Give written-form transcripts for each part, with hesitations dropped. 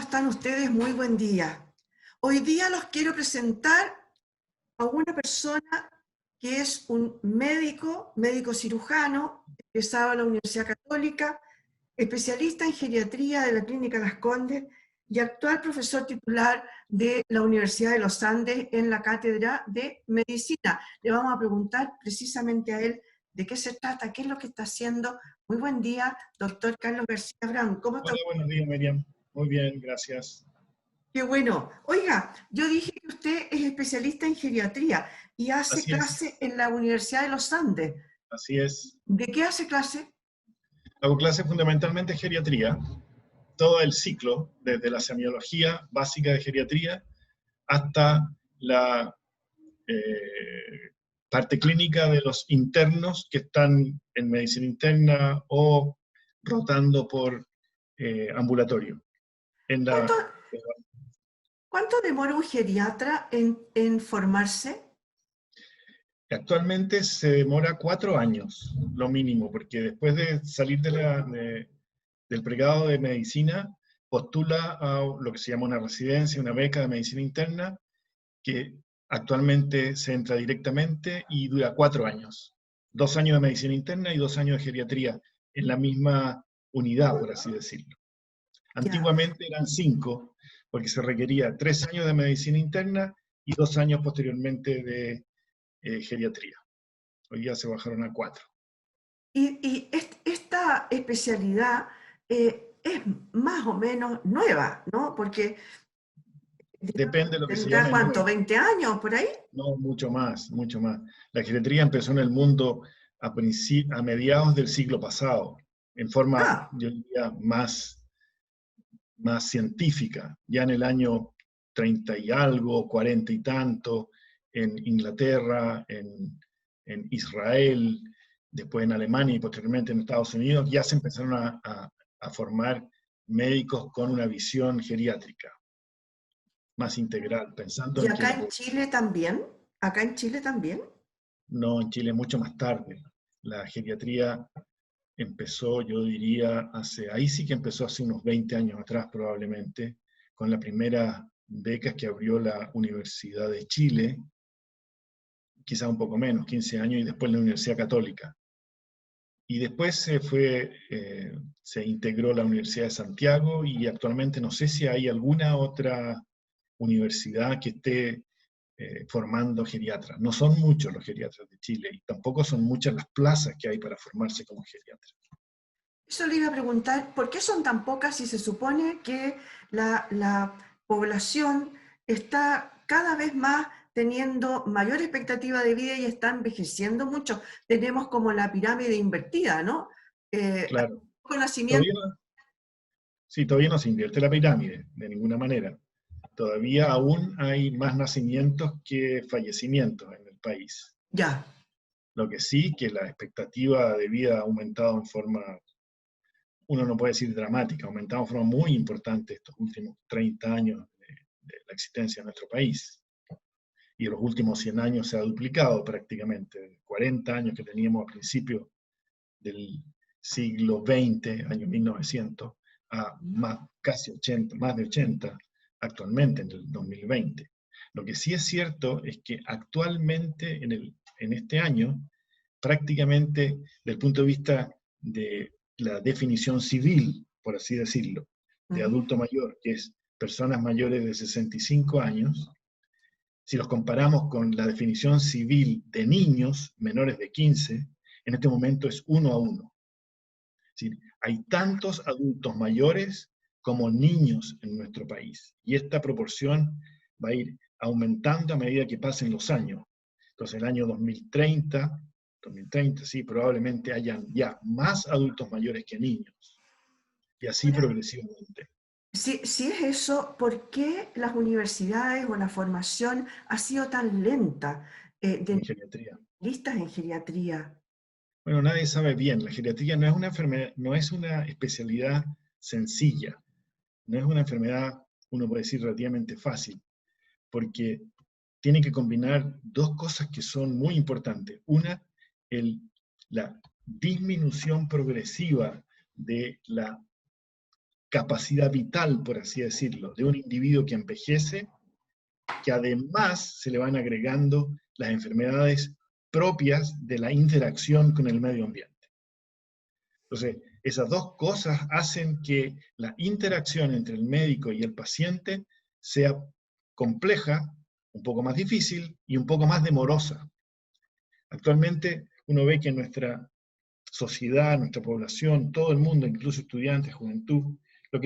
están ustedes? Muy buen día. Hoy día los quiero presentar a una persona que es un médico cirujano, egresado de la Universidad Católica, especialista en geriatría de la Clínica Las Condes y actual profesor titular de la Universidad de los Andes en la Cátedra de Medicina. Le vamos a preguntar precisamente a él de qué se trata, qué es lo que está haciendo. Muy buen día, doctor Carlos García Brown. ¿Cómo está Hola, usted? buenos días, Miriam. Muy bien, gracias. Qué bueno. Oiga, yo dije que usted es especialista en geriatría y hace Así es, clase en la Universidad de los Andes. así es. ¿De qué hace clase? Hago clases fundamentalmente de geriatría, todo el ciclo, desde la semiología básica de geriatría hasta la parte clínica de los internos que están en medicina interna o rotando por ambulatorio. En ¿Cuánto, la, cuánto demora un geriatra en formarse? Actualmente se demora 4 años, lo mínimo, porque después de salir del pregrado de medicina, postula a lo que se llama una residencia, una beca de medicina interna, que actualmente se entra directamente y dura 4 años. 2 años de medicina interna y 2 años de geriatría en la misma unidad, por así decirlo. Ya. Antiguamente eran 5, porque se requería 3 años de medicina interna y 2 años posteriormente de geriatría. Hoy día se bajaron a 4. Esta especialidad es más o menos nueva, ¿no? Porque digamos, Depende de lo que se tendrá llame ¿cuánto? nuevo. ¿20 años por ahí? No, mucho más, mucho más. La geriatría empezó en el mundo a mediados del siglo pasado, en forma, Ah, yo diría, más científica. Ya en el año 30 y algo, 40 y tanto, en Inglaterra, en Israel, después en Alemania y posteriormente en Estados Unidos, ya se empezaron a formar médicos con una visión geriátrica más integral, pensando ¿y en que acá la en población. Chile también? ¿Acá en Chile también? No, en Chile mucho más tarde. La geriatría empezó, yo diría, ahí sí que empezó hace unos 20 años atrás probablemente, con la primera beca que abrió la Universidad de Chile, quizá un poco menos, 15 años, y después la Universidad Católica. Y después se integró la Universidad de Santiago y actualmente no sé si hay alguna otra universidad que esté formando geriatras. No son muchos los geriatras de Chile y tampoco son muchas las plazas que hay para formarse como geriatra. Eso le iba a preguntar, ¿por qué son tan pocas si se supone que la población está cada vez más teniendo mayor expectativa de vida y está envejeciendo mucho? Tenemos como la pirámide invertida, ¿no? Hay Claro, poco nacimiento. todavía, sí, todavía no se invierte la pirámide, de ninguna manera. Todavía aún hay más nacimientos que fallecimientos en el país. Ya, Lo que sí, que la expectativa de vida ha aumentado en forma, uno no puede decir dramática, ha aumentado en forma muy importante estos últimos 30 años de la existencia de nuestro país. Y en los últimos 100 años se ha duplicado prácticamente, 40 años que teníamos a principios del siglo XX, año 1900, a casi 80, más de 80 actualmente en el 2020. Lo que sí es cierto es que actualmente en este año, prácticamente desde el punto de vista de la definición civil, por así decirlo, de ujú, adulto mayor, que es personas mayores de 65 años, si los comparamos con la definición civil de niños menores de 15, en este momento es 1 a 1. Es decir, hay tantos adultos mayores como niños en nuestro país. Y esta proporción va a ir aumentando a medida que pasen los años. Entonces, el año 2030 sí, probablemente hayan ya más adultos mayores que niños. Y así progresivamente si es eso, ¿por qué las universidades o la formación ha sido tan lenta de en geriatría. listas en geriatría? Bueno, nadie sabe bien. La geriatría no es una enfermedad, no es una especialidad sencilla. No es una enfermedad, uno puede decir, relativamente fácil, porque tiene que combinar dos cosas que son muy importantes. Una, la disminución progresiva de la capacidad vital, por así decirlo, de un individuo que envejece, que además se le van agregando las enfermedades propias de la interacción con el medio ambiente. Entonces, esas dos cosas hacen que la interacción entre el médico y el paciente sea compleja, un poco más difícil y un poco más demorosa. Actualmente uno ve que en nuestra sociedad, nuestra población, todo el mundo, incluso estudiantes, juventud, lo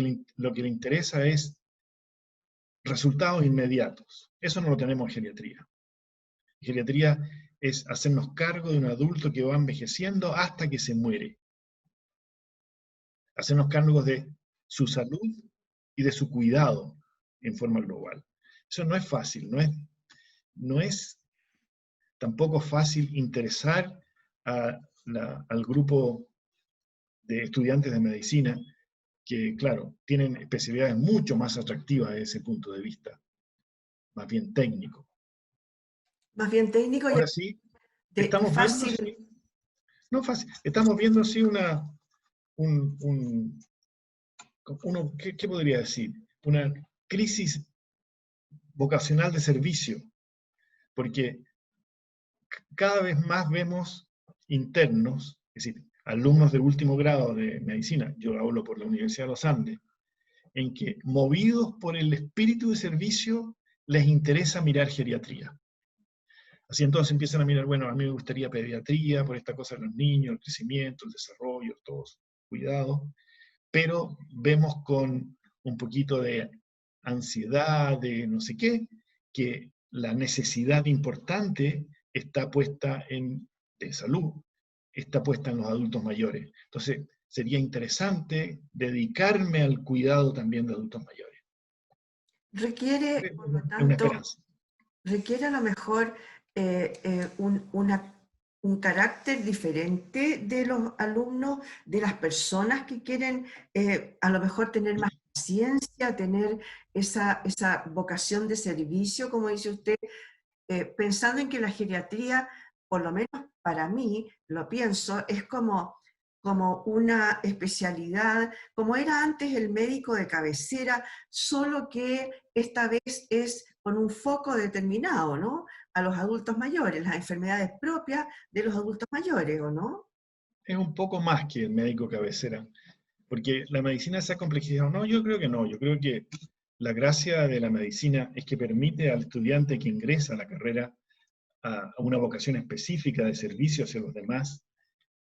que le interesa es resultados inmediatos. Eso no lo tenemos en geriatría. En geriatría es hacernos cargo de un adulto que va envejeciendo hasta que se muere. Hacernos cargo de su salud y de su cuidado en forma global. Eso no es fácil, no es tampoco fácil interesar al grupo de estudiantes de medicina que, claro, tienen especialidades mucho más atractivas desde ese punto de vista, más bien técnico. Más bien técnico y Ahora sí, de estamos viendo, fácil. sí, no fácil, estamos viendo sí ¿qué podría decir? Una crisis vocacional de servicio, porque cada vez más vemos internos, es decir, alumnos de último grado de medicina, yo hablo por la Universidad de los Andes, en que movidos por el espíritu de servicio les interesa mirar geriatría. Así entonces empiezan a mirar, bueno, a mí me gustaría pediatría por esta cosa de los niños, el crecimiento, el desarrollo, todos cuidados, pero vemos con un poquito de ansiedad, de no sé qué, que la necesidad importante está puesta de salud, está puesta en los adultos mayores. Entonces, sería interesante dedicarme al cuidado también de adultos mayores. Requiere, Es por lo una tanto, esperanza. requiere a lo mejor un carácter diferente de los alumnos, de las personas que quieren a lo mejor tener más paciencia, tener esa vocación de servicio, como dice usted, pensando en que la geriatría, por lo menos para mí, lo pienso, es como una especialidad, como era antes el médico de cabecera, solo que esta vez es con un foco determinado, ¿no? A los adultos mayores, las enfermedades propias de los adultos mayores, ¿o no? Es un poco más que el médico cabecera, porque la medicina se ha complejizado. No, yo creo que no, yo creo que la gracia de la medicina es que permite al estudiante que ingresa a la carrera a una vocación específica de servicio hacia los demás,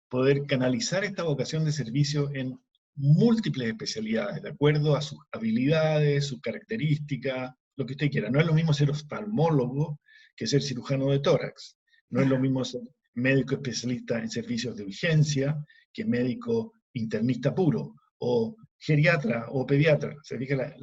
poder canalizar esta vocación de servicio en múltiples especialidades, de acuerdo a sus habilidades, sus características, lo que usted quiera. No es lo mismo ser oftalmólogo que ser cirujano de tórax. No es lo mismo ser médico especialista en servicios de urgencia que médico internista puro, o geriatra o pediatra. Se fija,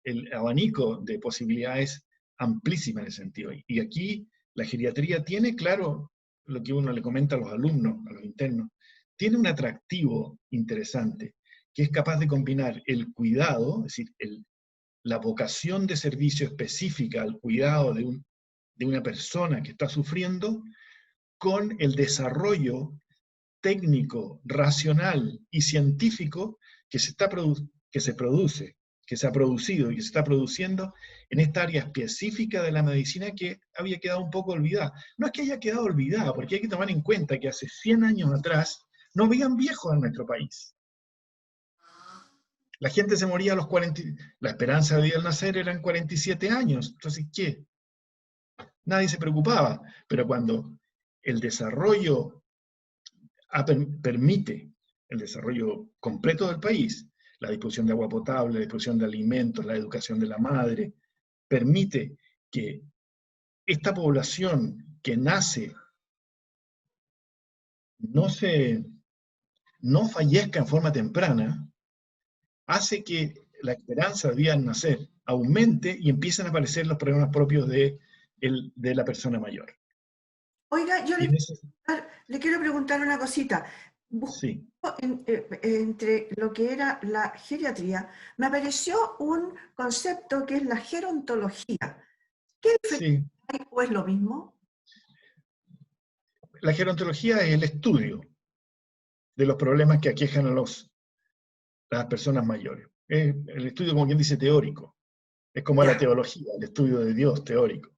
el abanico de posibilidades amplísima en ese sentido. Y aquí la geriatría tiene, claro, lo que uno le comenta a los alumnos, a los internos, tiene un atractivo interesante, que es capaz de combinar el cuidado, es decir, la vocación de servicio específica al cuidado de una persona que está sufriendo, con el desarrollo técnico, racional y científico que que se produce, que se ha producido y que se está produciendo en esta área específica de la medicina que había quedado un poco olvidada. No es que haya quedado olvidada, porque hay que tomar en cuenta que hace 100 años atrás no habían viejos en nuestro país. La gente se moría a los 40, la esperanza de vida al nacer eran 47 años. Entonces, ¿qué? Nadie se preocupaba. Pero cuando el desarrollo permite el desarrollo completo del país, la disposición de agua potable, la disposición de alimentos, la educación de la madre, permite que esta población que nace no fallezca en forma temprana, hace que la esperanza de vida al nacer aumente y empiecen a aparecer los problemas propios de la persona mayor. Oiga, yo Y en ese, le quiero preguntar una cosita. sí, Buscando entre lo que era la geriatría, me apareció un concepto que es la gerontología. ¿Qué diferencia sí. hay o es lo mismo? La gerontología es el estudio de los problemas que aquejan las personas mayores. Es el estudio, como quien dice, teórico. Es como la Ya, teología, el estudio de Dios teórico.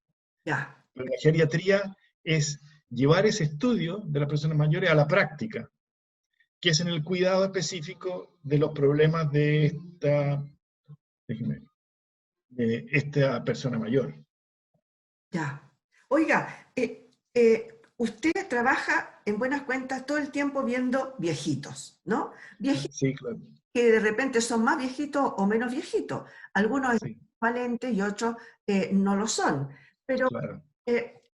ya, Pero la geriatría es llevar ese estudio de las personas mayores a la práctica, que es en el cuidado específico de los problemas déjeme, de esta persona mayor. ya. Oiga, usted trabaja en buenas cuentas todo el tiempo viendo viejitos, ¿no? Viejitos Sí, claro. que de repente son más viejitos o menos viejitos. Algunos son Sí, valentes y otros no lo son. Pero claro.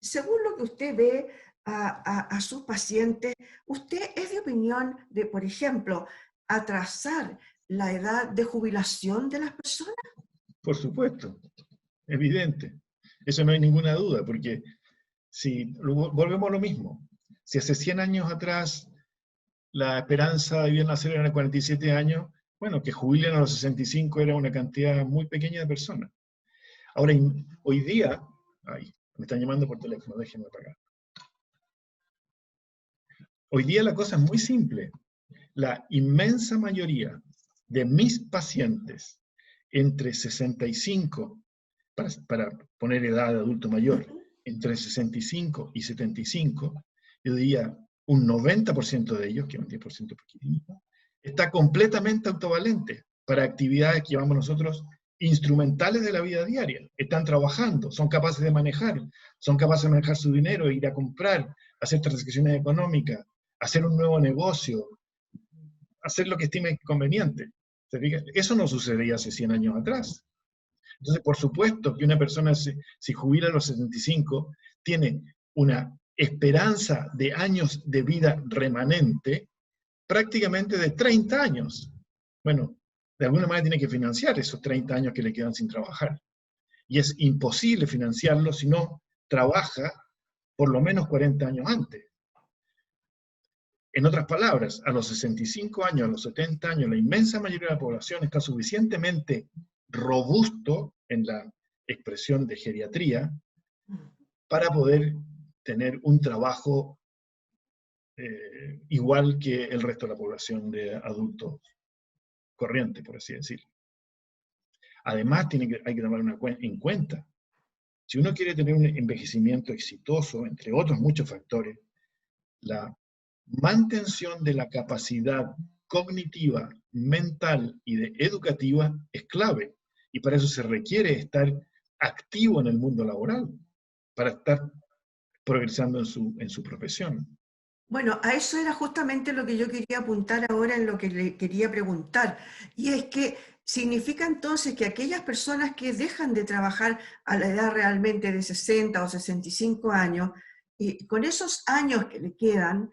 según lo que usted ve a sus pacientes, ¿usted es de opinión de, por ejemplo, atrasar la edad de jubilación de las personas? Por supuesto, evidente. Eso no hay ninguna duda, porque si volvemos a lo mismo, si hace 100 años atrás la esperanza de vivir en la Serena era 47 años, bueno, que jubilen a los 65 era una cantidad muy pequeña de personas. Ahora, hoy día, ay, me están llamando por teléfono, déjenme apagar. Hoy día la cosa es muy simple. La inmensa mayoría de mis pacientes entre 65, para poner edad de adulto mayor, entre 65 y 75, yo diría un 90% de ellos, que es un 10% pequeñito, está completamente autovalente para actividades que llamamos nosotros instrumentales de la vida diaria. Están trabajando, son capaces de manejar, su dinero, ir a comprar, hacer transacciones económicas, hacer un nuevo negocio, hacer lo que estime conveniente. ¿Se fija? Eso no sucedía hace 100 años atrás. Entonces, por supuesto que una persona, si jubila a los 75, tiene una esperanza de años de vida remanente prácticamente de 30 años. Bueno, de alguna manera tiene que financiar esos 30 años que le quedan sin trabajar. Y es imposible financiarlo si no trabaja por lo menos 40 años antes. En otras palabras, a los 65 años, a los 70 años, la inmensa mayoría de la población está suficientemente robusto en la expresión de geriatría para poder tener un trabajo igual que el resto de la población de adultos corriente, por así decirlo. Además, hay que tomar en cuenta, si uno quiere tener un envejecimiento exitoso, entre otros muchos factores, la mantención de la capacidad cognitiva, mental y educativa es clave. Y para eso se requiere estar activo en el mundo laboral, para estar progresando en su profesión. Bueno, a eso era justamente lo que yo quería apuntar ahora en lo que le quería preguntar. Y es que significa entonces que aquellas personas que dejan de trabajar a la edad realmente de 60 o 65 años, y con esos años que le quedan,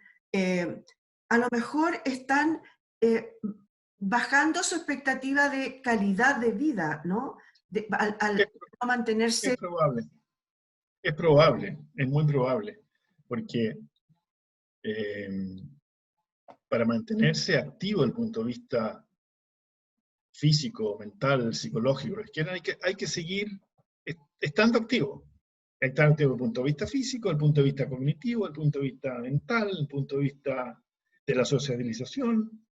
a lo mejor están bajando su expectativa de calidad de vida, ¿no? Al Es, no mantenerse. es probable, es muy probable, porque eh, para mantenerse activo desde el punto de vista físico, mental, psicológico, hay que seguir estando activo. Estando activo desde el punto de vista físico, desde el punto de vista cognitivo, desde el punto de vista mental, desde el punto de vista de la socialización,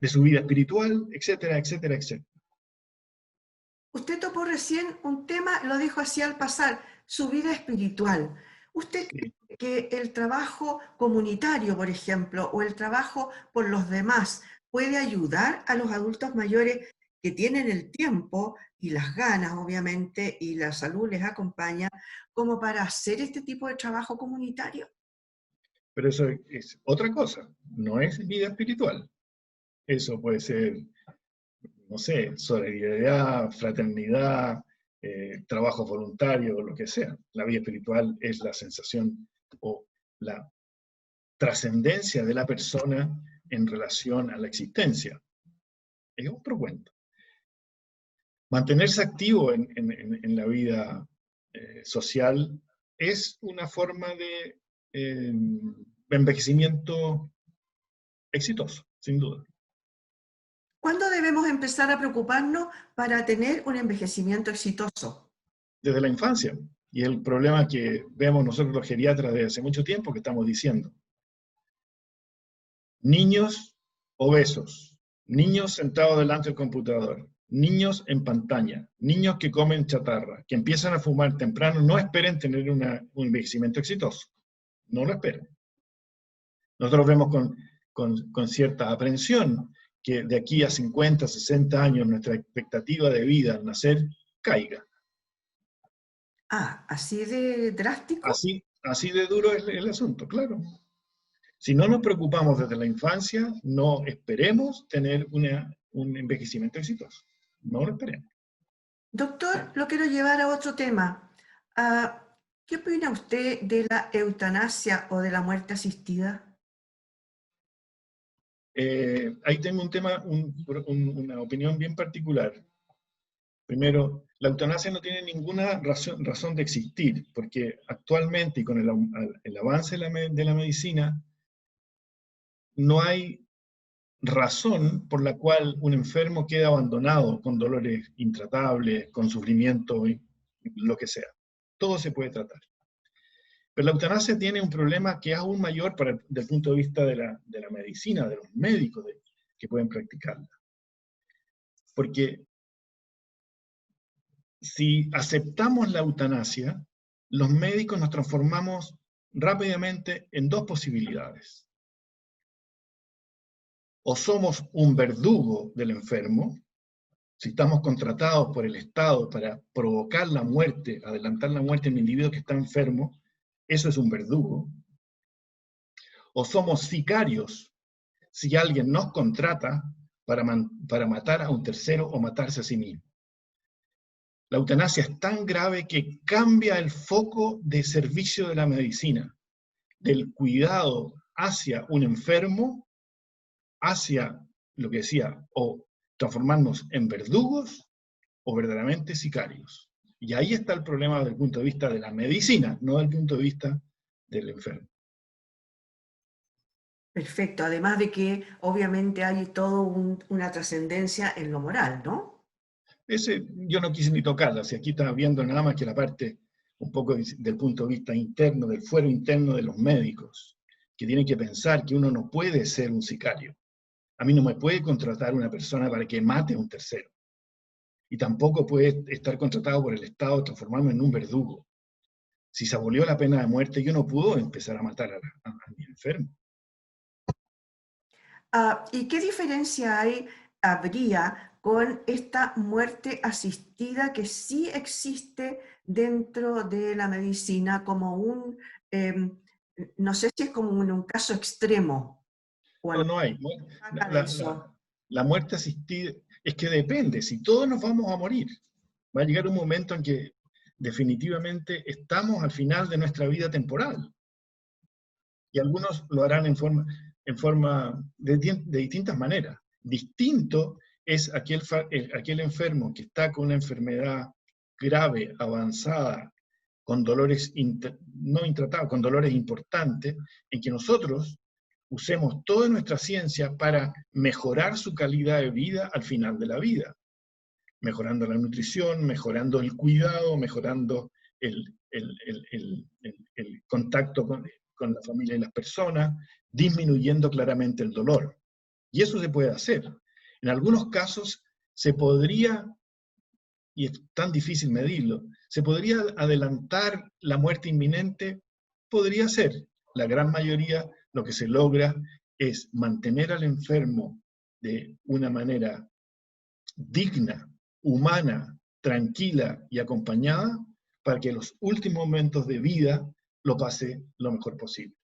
de su vida espiritual, etcétera, etcétera, etcétera. Usted tocó recién un tema, lo dijo así al pasar, su vida espiritual. ¿Usted Sí. cree que el trabajo comunitario, por ejemplo, o el trabajo por los demás puede ayudar a los adultos mayores que tienen el tiempo y las ganas, obviamente, y la salud les acompaña, como para hacer este tipo de trabajo comunitario? Pero eso es otra cosa, no es vida espiritual. Eso puede ser, no sé, solidaridad, fraternidad, trabajo voluntario, lo que sea. La vida espiritual es la sensación o la trascendencia de la persona en relación a la existencia. Es otro cuento. Mantenerse activo en la vida social es una forma de envejecimiento exitoso, sin duda. ¿Cuándo debemos empezar a preocuparnos para tener un envejecimiento exitoso? Desde la infancia. Y el problema que vemos nosotros los geriatras desde hace mucho tiempo que estamos diciendo. Niños obesos, niños sentados delante del computador, niños en pantalla, niños que comen chatarra, que empiezan a fumar temprano, no esperen tener un envejecimiento exitoso. No lo esperen. Nosotros vemos con cierta aprensión que de aquí a 50, 60 años nuestra expectativa de vida al nacer caiga. Ah, ¿así de drástico? Así de duro es el asunto, claro. Si no nos preocupamos desde la infancia, no esperemos tener un envejecimiento exitoso. No lo esperemos. Doctor, lo quiero llevar a otro tema. Ah, ¿qué opina usted de la eutanasia o de la muerte asistida? Ahí tengo un tema, una opinión bien particular. Primero, la eutanasia no tiene ninguna razón de existir, porque actualmente y con el avance de la medicina, no hay razón por la cual un enfermo queda abandonado con dolores intratables, con sufrimiento, lo que sea. Todo se puede tratar. Pero la eutanasia tiene un problema que es aún mayor desde el punto de vista de la medicina, de los médicos que pueden practicarla. Porque si aceptamos la eutanasia, los médicos nos transformamos rápidamente en dos posibilidades. O somos un verdugo del enfermo, si estamos contratados por el Estado para provocar la muerte, adelantar la muerte en un individuo que está enfermo, eso es un verdugo. O somos sicarios, si alguien nos contrata para matar a un tercero o matarse a sí mismo. La eutanasia es tan grave que cambia el foco de servicio de la medicina, del cuidado hacia un enfermo, hacia lo que decía, o transformarnos en verdugos o verdaderamente sicarios. Y ahí está el problema desde el punto de vista de la medicina, no desde el punto de vista del enfermo. Perfecto, además de que obviamente hay toda una trascendencia en lo moral, ¿no? Yo no quise ni tocarla, si aquí estaba viendo nada más que la parte un poco del punto de vista interno, del fuero interno de los médicos, que tienen que pensar que uno no puede ser un sicario. A mí no me puede contratar una persona para que mate a un tercero. Y tampoco puede estar contratado por el Estado, transformarme en un verdugo. Si se abolió la pena de muerte, yo no puedo empezar a matar a mi enfermo. ¿Y qué diferencia habría con esta muerte asistida que sí existe dentro de la medicina como em, no sé si es como un caso extremo o No, no hay. algo de eso? La muerte asistida es que depende, si todos nos vamos a morir, va a llegar un momento en que definitivamente estamos al final de nuestra vida temporal. Y algunos lo harán en forma de distintas maneras. Distinto es aquel enfermo que está con una enfermedad grave, avanzada, con dolores no intratables, con dolores importantes, en que nosotros usemos toda nuestra ciencia para mejorar su calidad de vida al final de la vida, mejorando la nutrición, mejorando el cuidado, mejorando el contacto con la familia y las personas, disminuyendo claramente el dolor. Y eso se puede hacer. En algunos casos se podría, y es tan difícil medirlo, se podría adelantar la muerte inminente, podría ser. La gran mayoría lo que se logra es mantener al enfermo de una manera digna, humana, tranquila y acompañada para que los últimos momentos de vida lo pase lo mejor posible.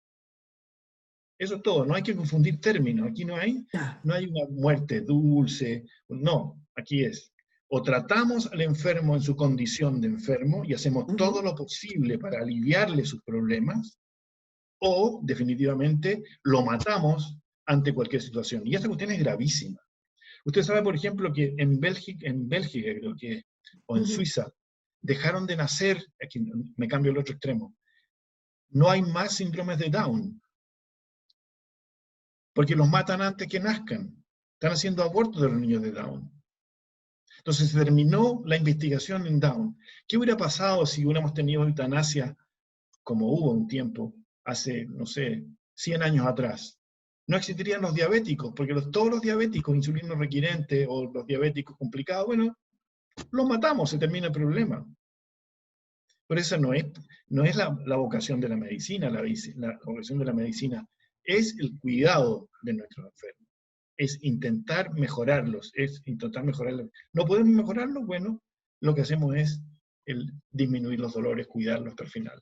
Eso es todo, no hay que confundir términos, aquí no hay una muerte dulce, no, aquí es, o tratamos al enfermo en su condición de enfermo y hacemos todo lo posible para aliviarle sus problemas, o definitivamente lo matamos ante cualquier situación. Y esta cuestión es gravísima. Usted sabe, por ejemplo, que en Bélgica creo que, o en Suiza, dejaron de nacer, aquí me cambio al otro extremo, no hay más síndromes de Down, porque los matan antes que nazcan. Están haciendo abortos de los niños de Down. Entonces se terminó la investigación en Down. ¿Qué hubiera pasado si hubiéramos tenido eutanasia, como hubo un tiempo, hace, no sé, 100 años atrás? no existirían los diabéticos, porque todos los diabéticos insulino requirentes o los diabéticos complicados, bueno, los matamos, se termina el problema. Por eso no es la vocación de la medicina, la vocación de la medicina es el cuidado de nuestros enfermos, es intentar mejorarlos, ¿No podemos mejorarlos? Bueno, lo que hacemos es disminuir los dolores, cuidarlos hasta el final.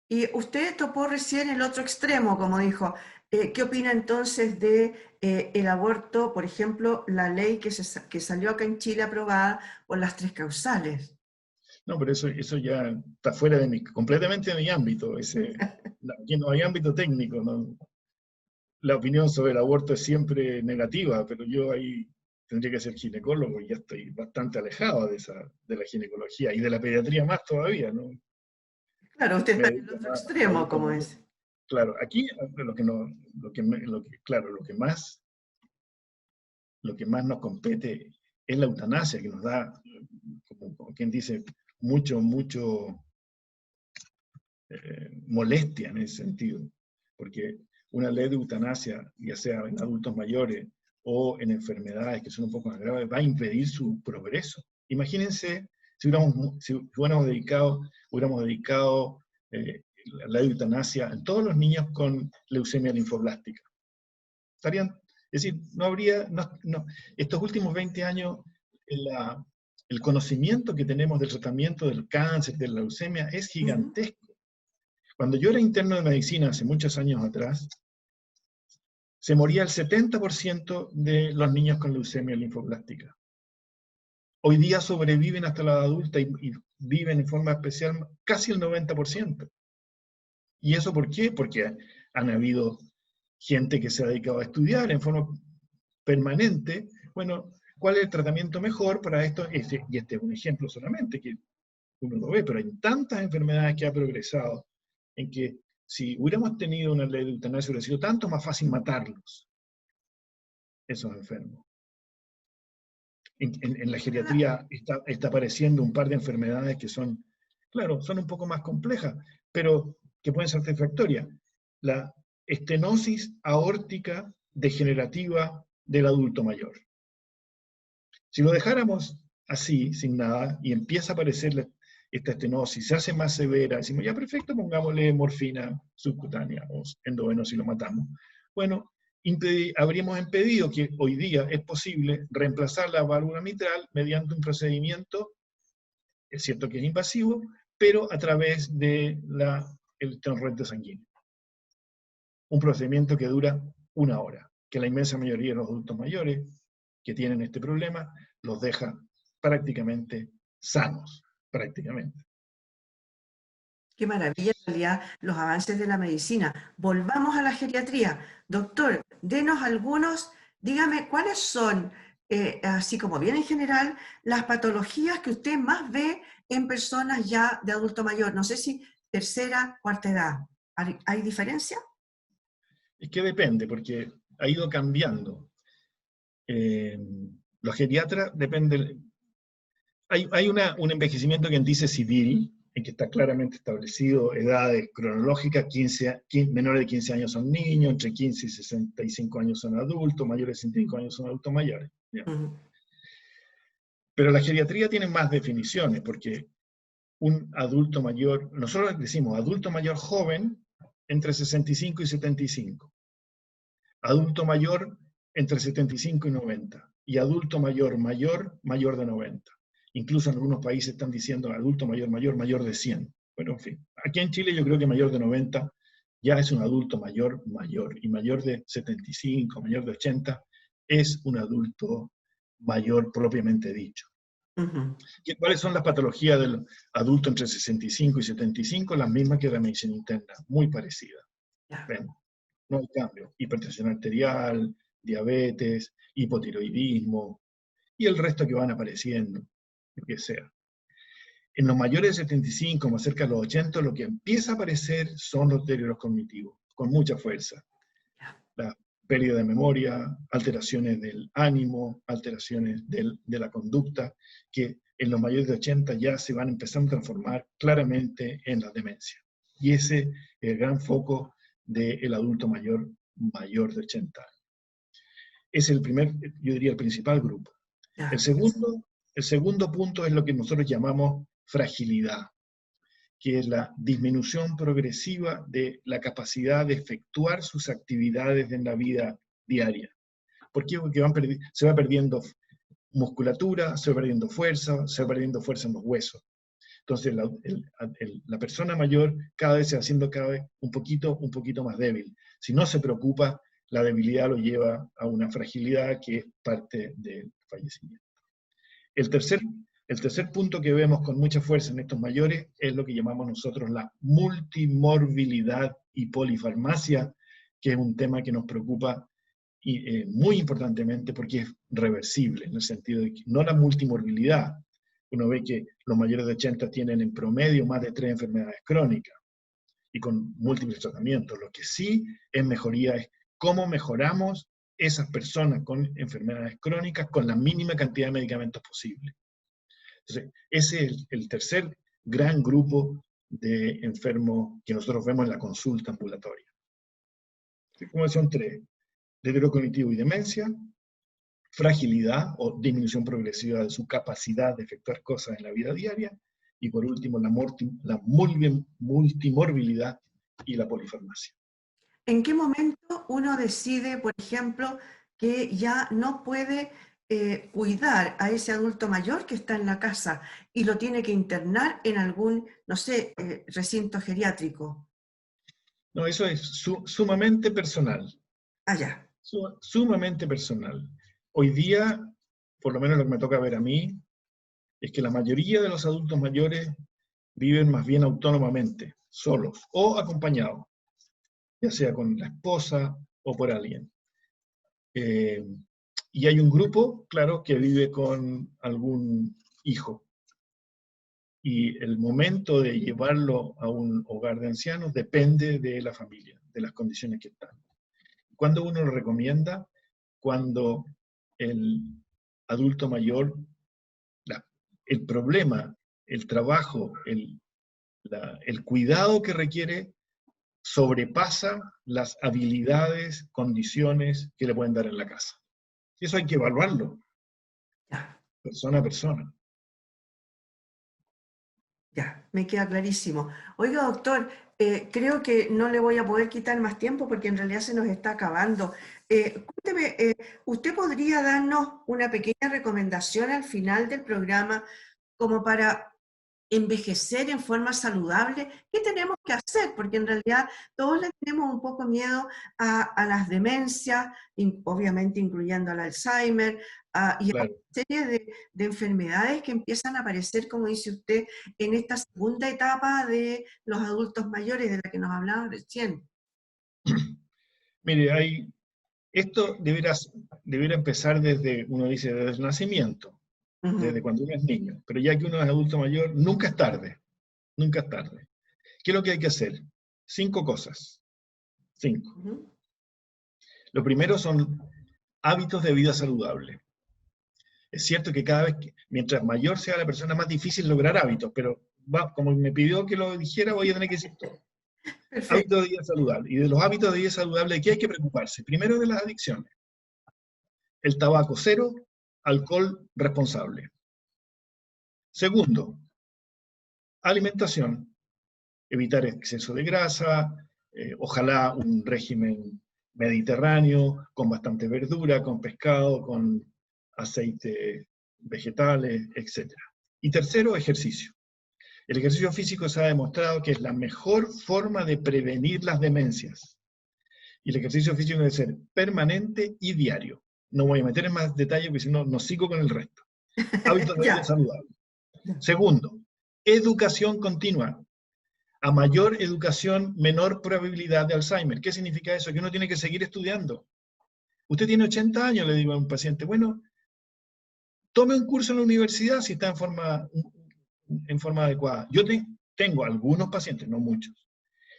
Y usted topó recién el otro extremo, como dijo. ¿Qué opina entonces de el aborto, por ejemplo, la ley que salió acá en Chile aprobada por las 3 causales? No, pero eso ya está fuera completamente de mi ámbito. Aquí no hay ámbito técnico, ¿no? La opinión sobre el aborto es siempre negativa, pero yo ahí tendría que ser ginecólogo y ya estoy bastante alejado de la ginecología y de la pediatría más todavía, ¿no? Claro, usted Me está en el dedico otro más a extremo, adultos como mayores. es. Claro, aquí lo que más nos compete es la eutanasia, que nos da, como quien dice, mucho molestia en ese sentido, porque una ley de eutanasia, ya sea en adultos mayores o en enfermedades que son un poco más graves, va a impedir su progreso. Imagínense si hubiéramos dedicado la ley de eutanasia a todos los niños con leucemia linfoblástica. Es decir, estos últimos 20 años, el conocimiento que tenemos del tratamiento del cáncer, de la leucemia, es gigantesco. Cuando yo era interno de medicina hace muchos años atrás, se moría el 70% de los niños con leucemia linfoblástica. Hoy día sobreviven hasta la edad adulta y viven en forma especial casi el 90%. ¿Y eso por qué? Porque han habido gente que se ha dedicado a estudiar en forma permanente, bueno, ¿cuál es el tratamiento mejor para esto? Y este es un ejemplo solamente, que uno lo ve, pero hay tantas enfermedades que ha progresado en que si hubiéramos tenido una ley de eutanasia hubiera sido tanto más fácil matarlos, esos enfermos. En la geriatría está apareciendo un par de enfermedades que son, claro, son un poco más complejas, pero que pueden ser satisfactorias. La estenosis aórtica degenerativa del adulto mayor. Si lo dejáramos así, sin nada, y empieza a aparecer esta estenosis, se hace más severa, decimos, ya perfecto, pongámosle morfina subcutánea o endovenosa y lo matamos. Bueno, habríamos impedido que hoy día es posible reemplazar la válvula mitral mediante un procedimiento, es cierto que es invasivo, pero a través del torrente sanguíneo. Un procedimiento que dura 1 hora, que la inmensa mayoría de los adultos mayores que tienen este problema los deja prácticamente sanos, prácticamente. Qué maravilla, en realidad, los avances de la medicina. Volvamos a la geriatría. Doctor, denos algunos, dígame, ¿cuáles son, así como bien en general, las patologías que usted más ve en personas ya de adulto mayor? No sé si tercera, cuarta edad. ¿Hay diferencia? Es que depende, porque ha ido cambiando. Los geriatras dependen. Hay un envejecimiento que dice civil, en que está claramente establecido edades cronológicas, menores de 15 años son niños, entre 15 y 65 años son adultos, mayores de 65 años son adultos mayores. Pero la geriatría tiene más definiciones, porque un adulto mayor, nosotros decimos adulto mayor joven entre 65 y 75, adulto mayor entre 75 y 90, y adulto mayor mayor de 90. Incluso en algunos países están diciendo adulto mayor de 100. Bueno, en fin, aquí en Chile yo creo que mayor de 90 ya es un adulto mayor, y mayor de 75, mayor de 80 es un adulto mayor propiamente dicho. ¿Cuáles son las patologías del adulto entre 65 y 75? Las mismas que la medicina interna, muy parecidas. No hay cambio. Hipertensión arterial, diabetes, hipotiroidismo, y el resto que van apareciendo, lo que sea. En los mayores de 75, más cerca de los 80, lo que empieza a aparecer son los deterioros cognitivos, con mucha fuerza. La pérdida de memoria, alteraciones del ánimo, alteraciones de la conducta, que en los mayores de 80 ya se van empezando a transformar claramente en la demencia. Y ese es el gran foco del adulto mayor mayor de 80 años. Es el primer, yo diría, el principal grupo. Ya. El segundo punto es lo que nosotros llamamos fragilidad, que es la disminución progresiva de la capacidad de efectuar sus actividades en la vida diaria. ¿Por qué? Porque se va perdiendo musculatura, se va perdiendo fuerza en los huesos. Entonces la persona mayor cada vez se va haciendo cada vez un poquito más débil. Si no se preocupa, la debilidad lo lleva a una fragilidad que es parte del fallecimiento. El tercer punto que vemos con mucha fuerza en estos mayores es lo que llamamos nosotros la multimorbilidad y polifarmacia, que es un tema que nos preocupa muy importantemente porque es reversible, en el sentido de que no la multimorbilidad. Uno ve que los mayores de 80 tienen en promedio más de 3 enfermedades crónicas y con múltiples tratamientos. Lo que sí es mejoría es cómo mejoramos esas personas con enfermedades crónicas con la mínima cantidad de medicamentos posible. Entonces, ese es el tercer gran grupo de enfermos que nosotros vemos en la consulta ambulatoria. Como son tres: deterioro cognitivo y demencia, fragilidad o disminución progresiva de su capacidad de efectuar cosas en la vida diaria, y por último la multimorbilidad y la polifarmacia. ¿En qué momento uno decide, por ejemplo, que ya no puede cuidar a ese adulto mayor que está en la casa y lo tiene que internar en algún, no sé, recinto geriátrico? No, eso es sumamente personal. Allá. Sumamente personal. Hoy día, por lo menos lo que me toca ver a mí, es que la mayoría de los adultos mayores viven más bien autónomamente, solos o acompañados, ya sea con la esposa o por alguien. Y hay un grupo, claro, que vive con algún hijo. Y el momento de llevarlo a un hogar de ancianos depende de la familia, de las condiciones que están. ¿Cuándo uno lo recomienda? Cuando el adulto mayor, el problema, el trabajo, el cuidado que requiere sobrepasa las habilidades, condiciones que le pueden dar en la casa. Y eso hay que evaluarlo, Ya. persona a persona. Ya, me queda clarísimo. Oiga, doctor, creo que no le voy a poder quitar más tiempo porque en realidad se nos está acabando. Cuénteme, ¿usted podría darnos una pequeña recomendación al final del programa como para envejecer en forma saludable? ¿Qué tenemos que hacer? Porque en realidad todos le tenemos un poco miedo a las demencias, obviamente incluyendo al Alzheimer, y a Claro. una serie de enfermedades que empiezan a aparecer, como dice usted, en esta segunda etapa de los adultos mayores de la que nos hablaba recién. Mire, esto debiera empezar desde, uno dice, desde el nacimiento, desde cuando uno es niño. Pero ya que uno es adulto mayor, nunca es tarde. Nunca es tarde. ¿Qué es lo que hay que hacer? 5 cosas. 5. Lo primero son hábitos de vida saludable. Es cierto que cada vez, mientras mayor sea la persona, más difícil lograr hábitos, pero como me pidió que lo dijera, voy a tener que decir todo. Perfecto. Hábitos de vida saludable. Y de los hábitos de vida saludable, ¿de qué hay que preocuparse? Primero, de las adicciones. El tabaco cero, alcohol responsable. Segundo, alimentación. Evitar exceso de grasa, ojalá un régimen mediterráneo, con bastante verdura, con pescado, con aceites vegetales, etc. Y tercero, ejercicio. El ejercicio físico se ha demostrado que es la mejor forma de prevenir las demencias. Y el ejercicio físico debe ser permanente y diario. No voy a meter en más detalle porque si no, no sigo con el resto. Hábitos de vida saludable. Segundo, educación continua. A mayor educación, menor probabilidad de Alzheimer. ¿Qué significa eso? Que uno tiene que seguir estudiando. Usted tiene 80 años, le digo a un paciente, bueno, tome un curso en la universidad si está en forma adecuada. Yo tengo algunos pacientes, no muchos,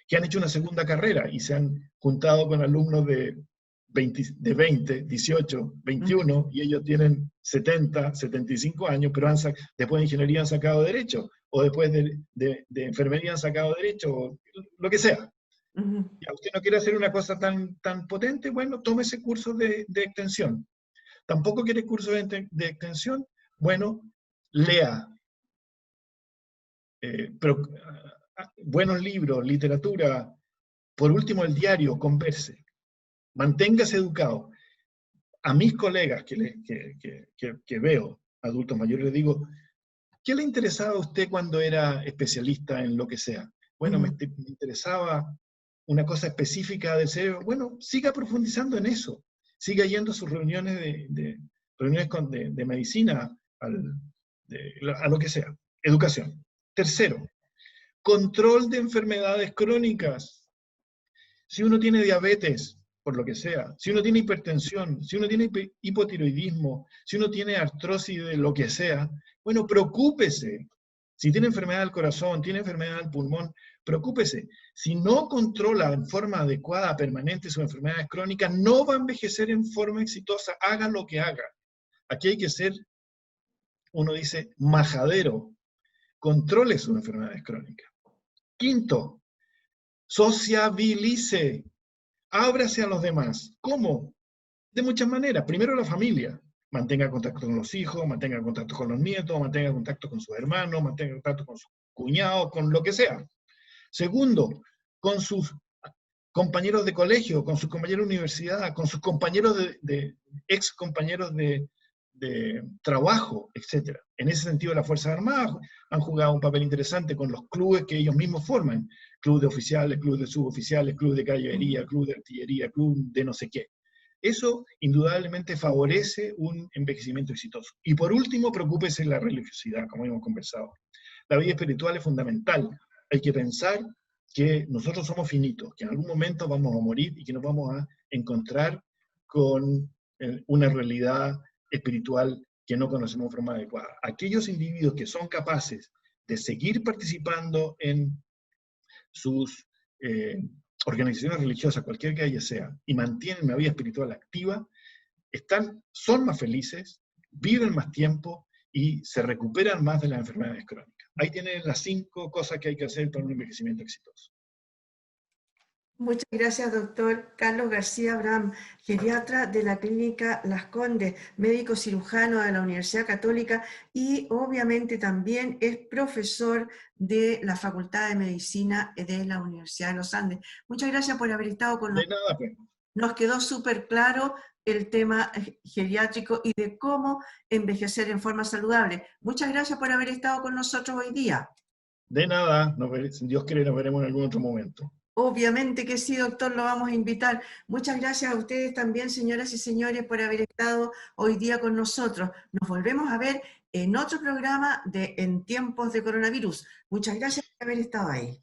que han hecho una segunda carrera y se han juntado con alumnos de 20, 18, 21, y ellos tienen 70, 75 años, pero después de ingeniería han sacado derecho, o después de enfermería han sacado derecho, o lo que sea. Ujú. ¿Ya usted no quiere hacer una cosa tan potente? Bueno, tome ese curso de extensión. ¿Tampoco quiere curso de extensión? Bueno, lea. Pero, buenos libros, literatura, por último el diario, converse. Manténgase educado. A mis colegas que veo, adultos mayores, les digo, ¿qué le interesaba a usted cuando era especialista en lo que sea? Bueno, me Ujú. interesaba una cosa específica del cerebro. Bueno, siga profundizando en eso. Siga yendo a sus reuniones de medicina, a lo que sea. Educación. Tercero, control de enfermedades crónicas. Si uno tiene diabetes, por lo que sea, si uno tiene hipertensión, si uno tiene hipotiroidismo, si uno tiene artrosis de lo que sea, bueno, preocúpese. Si tiene enfermedad del corazón, tiene enfermedad del pulmón, preocúpese. Si no controla en forma adecuada, permanente sus enfermedades crónicas, no va a envejecer en forma exitosa, haga lo que haga. Aquí hay que ser, uno dice, majadero, controle sus enfermedades crónicas. Quinto, sociabilice, ábrase a los demás. ¿Cómo? De muchas maneras. Primero la familia. Mantenga contacto con los hijos, mantenga contacto con los nietos, mantenga contacto con sus hermanos, mantenga contacto con sus cuñados, con lo que sea. Segundo, con sus compañeros de colegio, con sus compañeros de universidad, con sus compañeros ex compañeros de trabajo, etc. En ese sentido, las Fuerzas Armadas han jugado un papel interesante con los clubes que ellos mismos forman. Club de oficiales, club de suboficiales, club de caballería, club de artillería, club de no sé qué. Eso indudablemente favorece un envejecimiento exitoso. Y por último, preocúpese de la religiosidad, como hemos conversado. La vida espiritual es fundamental. Hay que pensar que nosotros somos finitos, que en algún momento vamos a morir y que nos vamos a encontrar con una realidad espiritual que no conocemos de forma adecuada. Aquellos individuos que son capaces de seguir participando en sus organizaciones religiosas, cualquier que haya sea, y mantienen una vida espiritual activa, son más felices, viven más tiempo y se recuperan más de las enfermedades crónicas. Ahí tienen las 5 cosas que hay que hacer para un envejecimiento exitoso. Muchas gracias, doctor Carlos García Abraham, geriatra de la Clínica Las Condes, médico cirujano de la Universidad Católica y obviamente también es profesor de la Facultad de Medicina de la Universidad de los Andes. Muchas gracias por haber estado con De nosotros. nada, pues. Nos quedó súper claro el tema geriátrico y de cómo envejecer en forma saludable. Muchas gracias por haber estado con nosotros hoy día. De nada, si Dios quiere, nos veremos en algún otro momento. Obviamente que sí, doctor, lo vamos a invitar. Muchas gracias a ustedes también, señoras y señores, por haber estado hoy día con nosotros. Nos volvemos a ver en otro programa de En Tiempos de Coronavirus. Muchas gracias por haber estado ahí.